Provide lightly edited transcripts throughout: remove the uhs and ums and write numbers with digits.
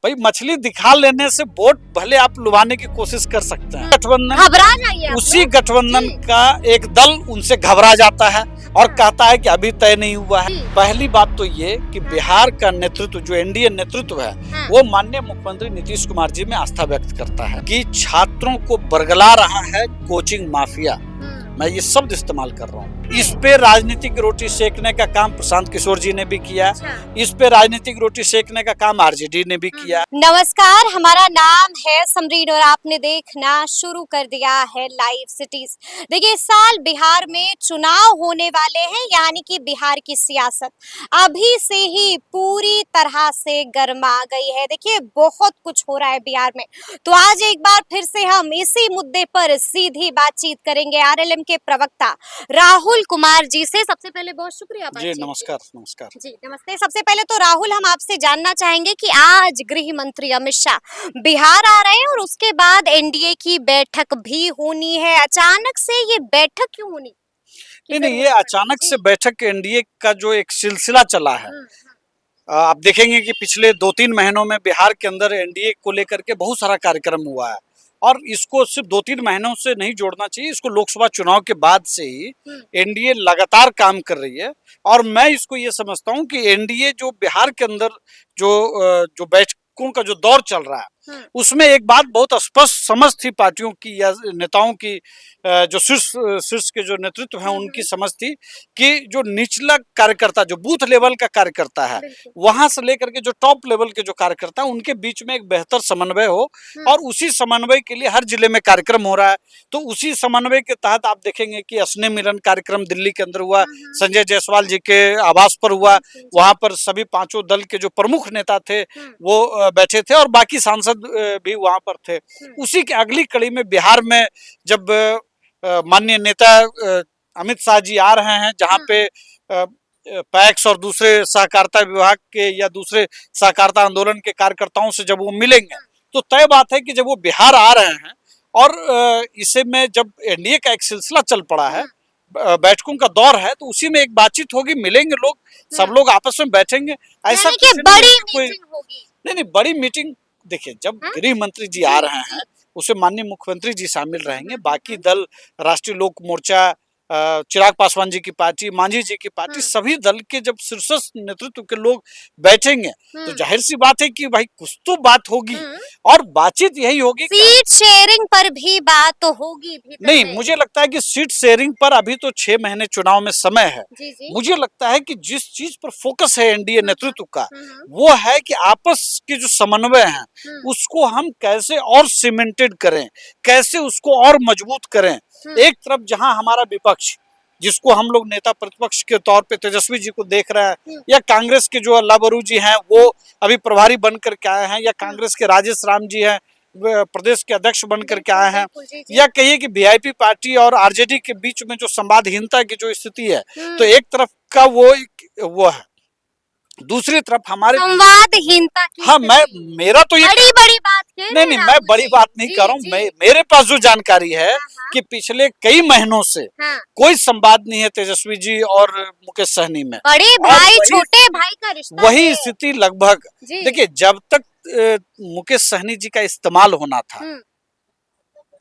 भाई मछली दिखा लेने से वोट भले आप लुभाने की कोशिश कर सकते हैं। गठबंधन घबरा जाइए, उसी गठबंधन का एक दल उनसे घबरा जाता है और कहता है कि अभी तय नहीं हुआ है। पहली बात तो ये कि बिहार का नेतृत्व जो एनडीए नेतृत्व है वो माननीय मुख्यमंत्री नीतीश कुमार जी में आस्था व्यक्त करता है कि छात्रों को बरगला रहा है कोचिंग माफिया। मैं ये शब्द इस्तेमाल कर रहा हूँ। इस पे राजनीतिक रोटी सेकने का काम प्रशांत किशोर जी ने भी किया, इस पे राजनीतिक रोटी सेकने का काम आरजेडी ने भी किया। नमस्कार, हमारा नाम है समरीन और आपने देखना शुरू कर दिया है लाइव सिटीज। देखिए, इस साल बिहार में चुनाव होने वाले हैं, यानी कि बिहार की सियासत अभी से ही पूरी तरह से गर्मा गई है। देखिए, बहुत कुछ हो रहा है बिहार में। तो आज एक बार फिर से हम इसी मुद्दे पर सीधी बातचीत करेंगे आरएलएम के प्रवक्ता राहुल कुमार जी से। सबसे पहले बहुत शुक्रिया जी, नमस्कार। नमस्कार जी, नमस्ते। सबसे पहले तो राहुल, हम आपसे जानना चाहेंगे कि आज गृह मंत्री अमित शाह बिहार आ रहे हैं और उसके बाद एनडीए की बैठक भी होनी है। अचानक से ये बैठक क्यों होनी? नहीं, ये अचानक से बैठक एनडीए का जो एक सिलसिला चला है, आप देखेंगे कि पिछले 2-3 महीनों में बिहार के अंदर एनडीए को लेकर के बहुत सारा कार्यक्रम हुआ है और इसको सिर्फ 2-3 महीनों से नहीं जोड़ना चाहिए, इसको लोकसभा चुनाव के बाद से ही एनडीए लगातार काम कर रही है। और मैं इसको ये समझता हूँ कि एनडीए जो बिहार के अंदर जो बैठकों का जो दौर चल रहा है उसमें एक बात बहुत स्पष्ट समझ थी पार्टियों की या नेताओं की, जो शीर्ष के जो नेतृत्व है उनकी समझ थी कि जो निचला कार्यकर्ता, जो बूथ लेवल का कार्यकर्ता है, वहां से लेकर के जो टॉप लेवल के जो कार्यकर्ता है उनके बीच में एक बेहतर समन्वय हो और उसी समन्वय के लिए हर जिले में कार्यक्रम हो रहा है। तो उसी समन्वय के तहत आप देखेंगे कि स्नेह मिलन कार्यक्रम दिल्ली के अंदर हुआ, संजय जायसवाल जी के आवास पर हुआ। वहां पर सभी पांचों दल के जो प्रमुख नेता थे वो बैठे थे और बाकी सांसद भी वहां पर थे। उसी के अगली कड़ी में बिहार में जब माननीय नेता अमित शाह जी आ रहे हैं, जहां पे पैक्स और दूसरे सहकारिता विभाग के या दूसरे सहकारिता आंदोलन के कार्यकर्ताओं से जब वो मिलेंगे तो तय बात है कि जब वो बिहार आ रहे हैं और इसे में जब एनडीए का एक सिलसिला चल पड़ा है, बैठकों का दौर है, तो उसी में एक बातचीत होगी, मिलेंगे लोग, सब लोग आपस में बैठेंगे। ऐसा नहीं, बड़ी मीटिंग। देखिए, जब गृह मंत्री जी आ रहे हैं उसे माननीय मुख्यमंत्री जी शामिल रहेंगे, बाकी दल, राष्ट्रीय लोक मोर्चा, चिराग पासवान जी की पार्टी, मांझी जी की पार्टी, सभी दल के जब शीर्ष नेतृत्व के लोग बैठेंगे तो जाहिर सी बात है कि भाई कुछ तो बात होगी और बातचीत यही होगी। सीट शेयरिंग पर भी बात तो होगी भी। नहीं, मुझे लगता है कि सीट शेयरिंग पर अभी तो 6 महीने चुनाव में समय है। मुझे लगता है कि जिस चीज पर फोकस है एनडीए नेतृत्व का वो है कि आपस के जो समन्वय है उसको हम कैसे और सीमेंटेड करें, कैसे उसको और मजबूत करें। एक तरफ जहां हमारा विपक्ष, जिसको हम लोग नेता प्रतिपक्ष के तौर पे तेजस्वी जी को देख रहे हैं, या कांग्रेस के जो अल्लाह जी हैं वो अभी प्रभारी बन करके आए हैं, या कांग्रेस के राजेश राम जी हैं प्रदेश के अध्यक्ष बन करके आए हैं, या कहिए कि वीआईपी पार्टी और आरजेडी के बीच में जो संवादहीनता की जो स्थिति है, तो एक तरफ का वो है, दूसरी तरफ हमारे संवादहीनता की। हाँ, मेरा तो ये बड़ी बात नहीं, मैं बड़ी बात नहीं कर रहा हूँ। मेरे पास जो जानकारी है कि पिछले कई महीनों से कोई संवाद नहीं है तेजस्वी जी और मुकेश सहनी में। बड़े भाई छोटे भाई का रिश्ता, वही स्थिति लगभग। देखिए, जब तक मुकेश सहनी जी का इस्तेमाल होना था,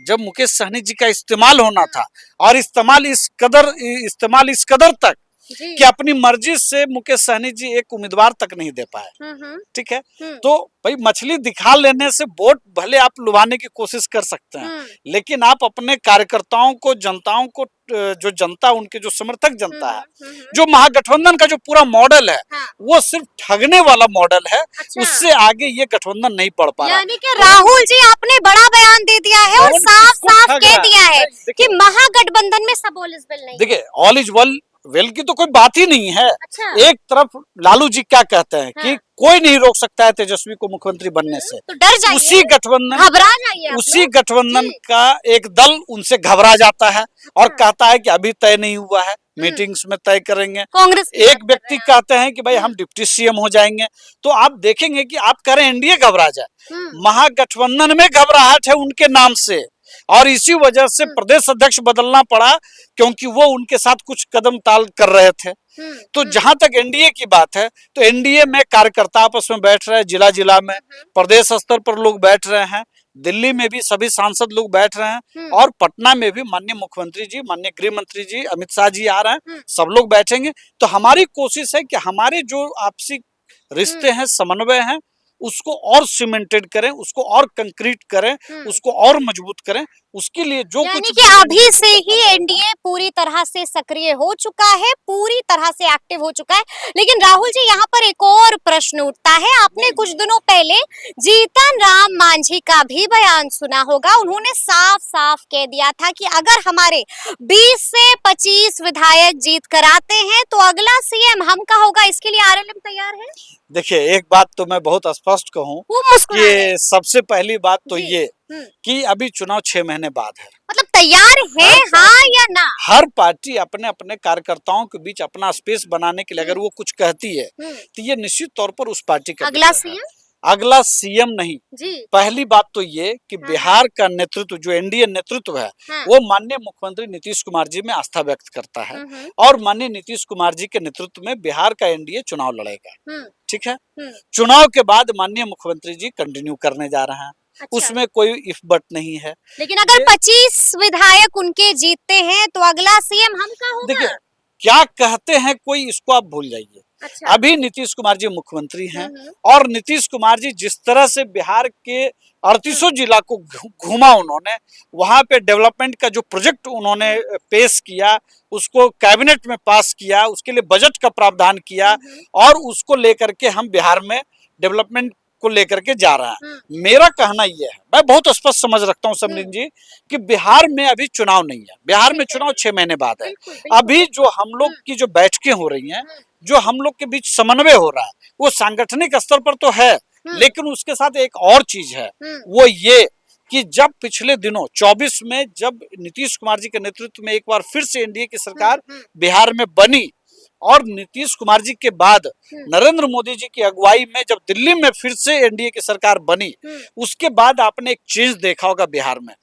जब मुकेश सहनी जी का इस्तेमाल होना था और इस्तेमाल इस कदर तक कि अपनी मर्जी से मुकेश सहनी जी एक उम्मीदवार तक नहीं दे पाए, ठीक है। तो भाई मछली दिखा लेने से वोट भले आप लुभाने की कोशिश कर सकते हैं, लेकिन आप अपने कार्यकर्ताओं को, जनताओं को, जो जनता, उनके जो समर्थक जनता है, जो महागठबंधन का जो पूरा मॉडल है वो सिर्फ ठगने वाला मॉडल है। उससे आगे ये गठबंधन नहीं बढ़ पा रहा। यानी कि राहुल जी आपने बड़ा बयान दे दिया है और साफ कह दिया है कि महागठबंधन में सब ऑल इज वेल नहीं। देखिए, ऑल इज वेल की तो कोई बात ही नहीं है। एक तरफ लालू जी क्या कहते हैं कि कोई नहीं रोक सकता है तेजस्वी को मुख्यमंत्री बनने से, तो डर जाइए, घबरा जाइए। उसी गठबंधन का एक दल उनसे घबरा जाता है और कहता है कि अभी तय नहीं हुआ है, मीटिंग्स में तय करेंगे। कांग्रेस एक व्यक्ति कहते हैं कि भाई हम डिप्टी सीएम हो जाएंगे। तो आप देखेंगे कि आप कह रहे हैं एनडीए घबरा जाए, महागठबंधन में घबराहट है उनके नाम से, और इसी वजह से प्रदेश अध्यक्ष बदलना पड़ा, क्योंकि वो उनके साथ कुछ कदम ताल कर रहे थे। तो जहां तक एनडीए की बात है, तो एनडीए में कार्यकर्ता आपस में बैठ रहे हैं, जिला जिला में, प्रदेश स्तर पर लोग बैठ रहे हैं, दिल्ली में भी सभी सांसद लोग बैठ रहे हैं, और पटना में भी माननीय मुख्यमंत्री जी, माननीय गृह मंत्री जी, अमित शाह जी आ रहे हैं, सब लोग बैठेंगे। तो हमारी कोशिश है कि हमारे जो आपसी रिश्ते हैं, समन्वय हैं, उसको और सीमेंटेड करें, उसको और कंक्रीट करें, उसको और मजबूत करें। उसके लिए जो यानी कुछ कि अभी से ही एनडीए पूरी तरह से सक्रिय हो चुका है, पूरी तरह से एक्टिव हो चुका है। लेकिन राहुल जी, यहाँ पर एक और प्रश्न उठता है। आपने कुछ दिनों पहले जीतन राम मांझी का भी बयान सुना होगा। उन्होंने साफ साफ कह दिया था कि अगर हमारे 20 से 25 विधायक जीत कर आते हैं तो अगला सीएम हम का होगा। इसके लिए आरएलएम तैयार है? देखिए, एक बात तो मैं बहुत स्पष्ट कहूं वो मुस्कुरा रहे हैं। कि सबसे पहली बात तो जी। ये कि अभी चुनाव 6 महीने बाद है। मतलब तैयार है, हाँ या ना? हर पार्टी अपने अपने कार्यकर्ताओं के बीच अपना स्पेस बनाने के लिए अगर वो कुछ कहती है, तो ये निश्चित तौर पर उस पार्टी का अगला विषय है। सीएम अगला सीएम नहीं। जी। पहली बात तो ये कि हाँ। बिहार का नेतृत्व, जो एनडीए नेतृत्व है, हाँ। वो माननीय मुख्यमंत्री नीतीश कुमार जी में आस्था व्यक्त करता है, और माननीय नीतीश कुमार जी के नेतृत्व में बिहार का एनडीए चुनाव लड़ेगा। ठीक है। चुनाव के बाद माननीय मुख्यमंत्री जी कंटिन्यू करने जा रहे हैं। अच्छा। उसमें कोई इफ बट नहीं है। लेकिन अगर 25 विधायक उनके जीतते हैं तो अगला सीएम हम का होगा? देखिए, क्या कहते हैं कोई, इसको आप भूल जाइए। अच्छा। अभी नीतीश कुमार जी मुख्यमंत्री हैं, और नीतीश कुमार जी जिस तरह से बिहार के 38 जिला को घूमा उन्होंने, वहां पे डेवलपमेंट का जो प्रोजेक्ट उन्होंने पेश किया, उसको कैबिनेट में पास किया, उसके लिए बजट का प्रावधान किया, और उसको लेकर के हम बिहार में डेवलपमेंट को लेकर के जा रहा है। मेरा कहना यह है, मैं बहुत स्पष्ट समझ रखता हूँ समरीन जी, कि बिहार में अभी चुनाव नहीं है। बिहार में चुनाव 6 महीने बाद है। अभी जो हम लोग की जो बैठकें हो रही हैं, जो हम लोग के बीच समन्वय हो रहा है, वो सांगठनिक स्तर पर तो है, लेकिन उसके साथ एक और चीज है, वो ये कि जब पिछले दिनों 24 में जब नीतीश कुमार जी के नेतृत्व में एक बार फिर से एनडीए की सरकार बिहार में बनी, और नीतीश कुमार जी के बाद नरेंद्र मोदी जी की अगुवाई में जब दिल्ली में फिर से एनडीए की सरकार बनी, उसके बाद आपने एक चेंज देखा होगा बिहार में।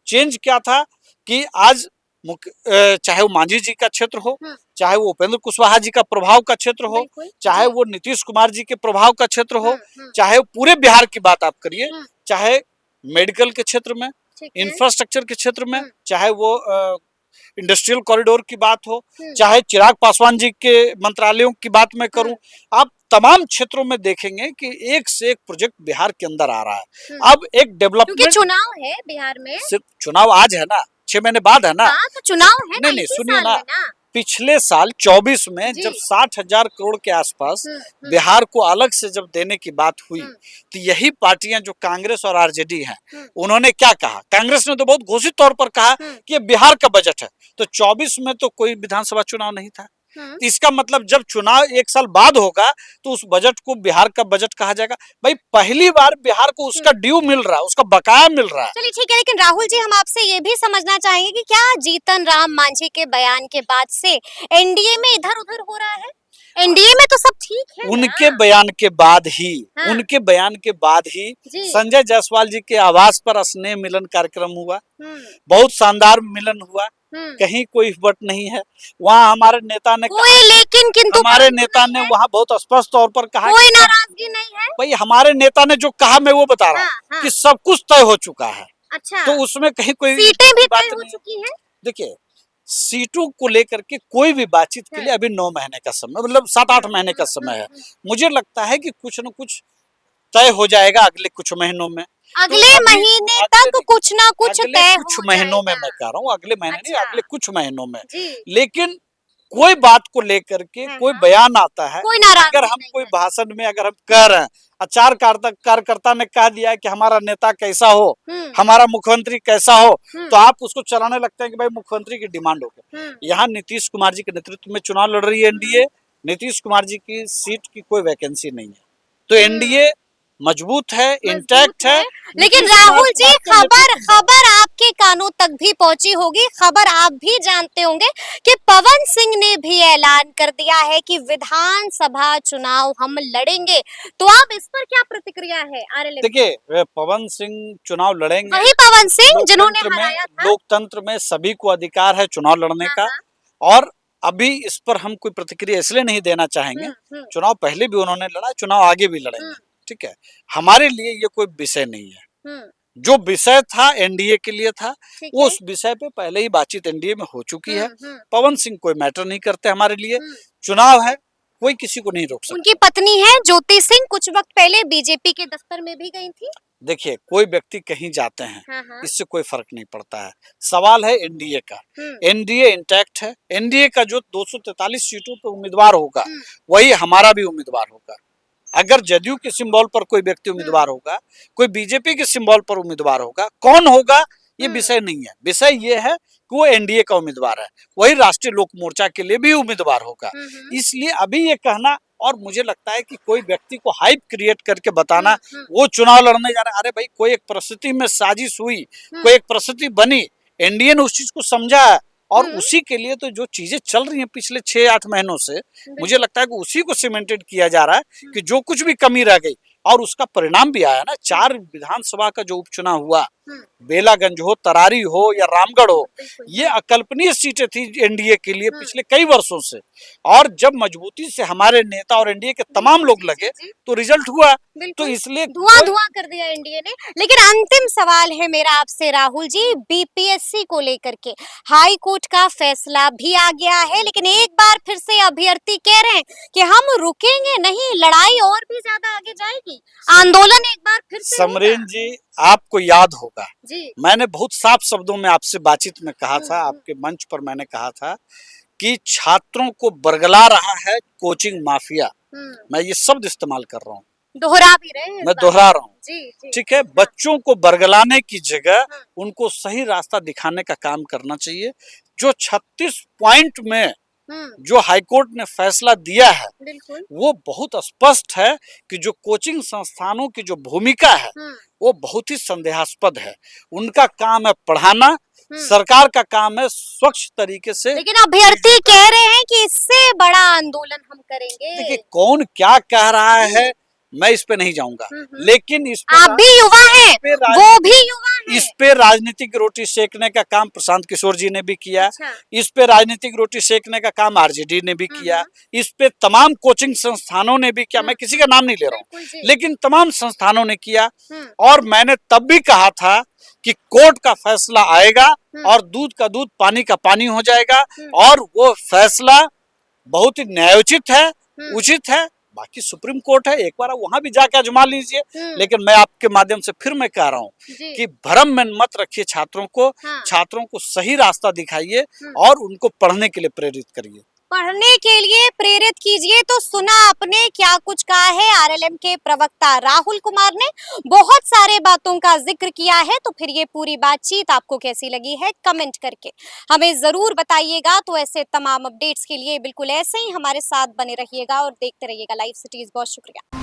चेंज क्या था कि आज चाहे वो मांझी जी का क्षेत्र हो, चाहे वो उपेंद्र कुशवाहा जी का प्रभाव का क्षेत्र हो, चाहे वो नीतीश कुमार जी के प्रभाव का क्षेत्र हो, चाहे वो पूरे बिहार की बात आप करिए, चाहे मेडिकल के क्षेत्र में, इंफ्रास्ट्रक्चर के क्षेत्र में, चाहे वो इंडस्ट्रियल कॉरिडोर की बात हो, चाहे चिराग पासवान जी के मंत्रालयों की बात मैं करूं, आप तमाम क्षेत्रों में देखेंगे कि एक से एक प्रोजेक्ट बिहार के अंदर आ रहा है। अब एक डेवलपमेंट, क्योंकि चुनाव है बिहार में, सिर्फ चुनाव आज है ना, 6 महीने बाद है ना। हाँ, तो चुनाव है ना, नहीं, सुनिए ना, पिछले साल 24 में जब 60,000 करोड़ के आसपास बिहार को अलग से जब देने की बात हुई, तो यही पार्टियां जो कांग्रेस और आरजेडी हैं, उन्होंने क्या कहा? कांग्रेस ने तो बहुत घोषित तौर पर कहा कि ये बिहार का बजट है। तो 24 में तो कोई विधानसभा चुनाव नहीं था। इसका मतलब जब चुनाव 1 साल बाद होगा तो उस बजट को बिहार का बजट कहा जाएगा। भाई, पहली बार बिहार को उसका ड्यू मिल रहा है, उसका बकाया मिल रहा है। चलिए ठीक है, लेकिन राहुल जी, हम आपसे ये भी समझना चाहेंगे कि क्या जीतन राम मांझी के बयान के बाद से एनडीए में इधर उधर हो रहा है? एनडीए में तो सब ठीक है उनके बयान के बाद ही, उनके बयान के बाद ही संजय जायसवाल जी के आवास पर स्नेह मिलन कार्यक्रम हुआ, बहुत शानदार मिलन हुआ, कहीं कोई बट नहीं है। वहाँ हमारे नेता ने कोई लेकिन किंतु हमारे नेता ने वहाँ बहुत स्पष्ट तौर पर कहा, कोई नाराजगी नहीं है। भाई, हमारे नेता ने जो कहा मैं वो बता रहा हूँ कि सब कुछ तय हो चुका है। अच्छा, तो उसमें कहीं कोई सीटें भी तय हो चुकी हैं। देखिए, सीटों को लेकर के कोई भी बातचीत के लिए अभी 9 महीने का समय, मतलब 7-8 महीने का समय है। मुझे लगता है कि कुछ न कुछ तय हो जाएगा अगले कुछ महीनों में। अगले महीने तक कुछ ना कुछ तय कुछ महीनों में, मैं कह रहा हूँ अगले महीने नहीं, अगले कुछ महीनों में। लेकिन कोई बात को लेकर के कोई बयान आता है, अगर हम कोई भाषण में अगर हम कह रहे हैं, आचार कार्यकर्ता ने कह दिया है कि हमारा नेता कैसा हो, हमारा मुख्यमंत्री कैसा हो, तो आप उसको चलाने लगते हैं कि भाई मुख्यमंत्री की डिमांड हो गई। यहाँ नीतीश कुमार जी के नेतृत्व में चुनाव लड़ रही है एनडीए। नीतीश कुमार जी की सीट की कोई वैकेंसी नहीं है, तो एनडीए मजबूत है, मजबूत इंटैक्ट है। लेकिन नीतीश कुमार राहुल जी, समाज का खबर नेतृत्व है। खबर आपके कानों तक भी पहुंची होगी, खबर आप भी जानते होंगे कि पवन सिंह ने भी ऐलान कर दिया है कि विधानसभा चुनाव हम लड़ेंगे। तो आप इस पर क्या प्रतिक्रिया है आरएलएम? देखिए, पवन सिंह चुनाव लड़ेंगे। वही पवन सिंह जिन्होंने लोकतंत्र में हराया था। लोकतंत्र में सभी को अधिकार है चुनाव लड़ने हाँ, का। हाँ। और अभी इस पर हम कोई प्रतिक्रिया इसलिए नहीं देना चाहेंगे। चुनाव पहले भी उन्होंने लड़ा, चुनाव आगे भी लड़ेंगे, ठीक है। हमारे लिए ये कोई विषय नहीं है। जो विषय था एनडीए के लिए था, ठीक वो है। उस विषय पे पहले ही बातचीत एनडीए में हो चुकी है। हम्म। पवन सिंह कोई मैटर नहीं करते हमारे लिए। चुनाव है, कोई किसी को नहीं रोक सकता। उनकी पत्नी है ज्योति सिंह, कुछ वक्त पहले बीजेपी के दफ्तर में भी गई थी। देखिए, कोई व्यक्ति कहीं जाते हैं, हाँ। इससे कोई फर्क नहीं पड़ता है। सवाल है एनडीए का। एनडीए इंटैक्ट है। एनडीए का जो 243 सीटों पे उम्मीदवार होगा, वही हमारा भी उम्मीदवार होगा। अगर जदयू के सिंबल पर कोई व्यक्ति उम्मीदवार होगा, कोई बीजेपी के सिंबल पर उम्मीदवार होगा, कौन होगा ये विषय नहीं है। विषय ये है कि वो एनडीए का उम्मीदवार है, वही राष्ट्रीय लोक मोर्चा के लिए भी उम्मीदवार होगा। इसलिए अभी ये कहना, और मुझे लगता है कि कोई व्यक्ति को हाइप क्रिएट करके बताना वो चुनाव लड़ने जा रहे हैं। अरे भाई, कोई एक परिस्थिति में साजिश हुई, कोई एक परिस्थिति बनी, एनडीए ने उस चीज को समझा है और उसी के लिए तो जो चीजें चल रही हैं पिछले 6-8 महीनों से, मुझे लगता है कि उसी को सीमेंटेड किया जा रहा है कि जो कुछ भी कमी रह गई, और उसका परिणाम भी आया ना। 4 विधानसभा का जो उपचुनाव हुआ, बेलागंज हो, तरारी हो या रामगढ़ हो, ये अकल्पनीय सीटें थी एनडीए के लिए पिछले कई वर्षों से। और जब मजबूती से हमारे नेता और एनडीए के तमाम लोग लगे तो रिजल्ट हुआ। तो इसलिए धुआं कर दिया एनडीए ने। लेकिन अंतिम सवाल है मेरा आपसे राहुल जी, बीपीएससी को लेकर के हाई कोर्ट का फैसला भी आ गया है, लेकिन एक बार फिर से अभ्यर्थी कह रहे हैं कि हम रुकेंगे नहीं, लड़ाई और भी ज्यादा आगे जाएगी, आंदोलन एक बार फिर से समरीन जी, आपको याद होगा जी, मैंने बहुत साफ शब्दों में आपसे बातचीत में कहा था, आपके मंच पर मैंने कहा था कि छात्रों को बरगला रहा है कोचिंग माफिया। मैं ये शब्द इस्तेमाल कर रहा हूँ, दोहरा भी रहे हैं, मैं दोहरा रहा हूँ, जी। ठीक है। बच्चों को बरगलाने की जगह उनको सही रास्ता दिखाने का काम करना चाहिए। जो 36 पॉइंट में जो हाईकोर्ट ने फैसला दिया है, वो बहुत स्पष्ट है कि जो कोचिंग संस्थानों की जो भूमिका है वो बहुत ही संदेहास्पद है। उनका काम है पढ़ाना, सरकार का काम है स्वच्छ तरीके से। लेकिन अभ्यर्थी कह रहे हैं कि इससे बड़ा आंदोलन हम करेंगे। देखिए, कौन क्या कह रहा है मैं इस पे नहीं जाऊंगा, लेकिन इस पे आप भी युवा हैं, वो भी युवा हैं। इस पे राजनीतिक रोटी सेकने का काम प्रशांत किशोर जी ने भी किया। इस पे राजनीतिक रोटी सेकने का काम आरजेडी ने भी किया। इस पे तमाम कोचिंग संस्थानों ने भी किया। मैं किसी का नाम नहीं ले रहा हूँ, लेकिन तमाम संस्थानों ने किया। और मैंने तब भी कहा था कि कोर्ट का फैसला आएगा और दूध का दूध पानी का पानी हो जाएगा, और वो फैसला बहुत ही न्यायोचित है, उचित है। बाकी सुप्रीम कोर्ट है, एक बार वहां भी जाके आजमा लीजिए। लेकिन मैं आपके माध्यम से फिर मैं कह रहा हूँ कि भ्रम में मत रखिए छात्रों को। छात्रों को सही रास्ता दिखाइए और उनको पढ़ने के लिए प्रेरित करिए। पढ़ने के लिए प्रेरित कीजिए। तो सुना आपने क्या कुछ कहा है आरएलएम के प्रवक्ता राहुल कुमार ने, बहुत सारे बातों का जिक्र किया है। तो फिर ये पूरी बातचीत आपको कैसी लगी है कमेंट करके हमें जरूर बताइएगा। तो ऐसे तमाम अपडेट्स के लिए बिल्कुल ऐसे ही हमारे साथ बने रहिएगा और देखते रहिएगा लाइव सिटीज। बहुत शुक्रिया।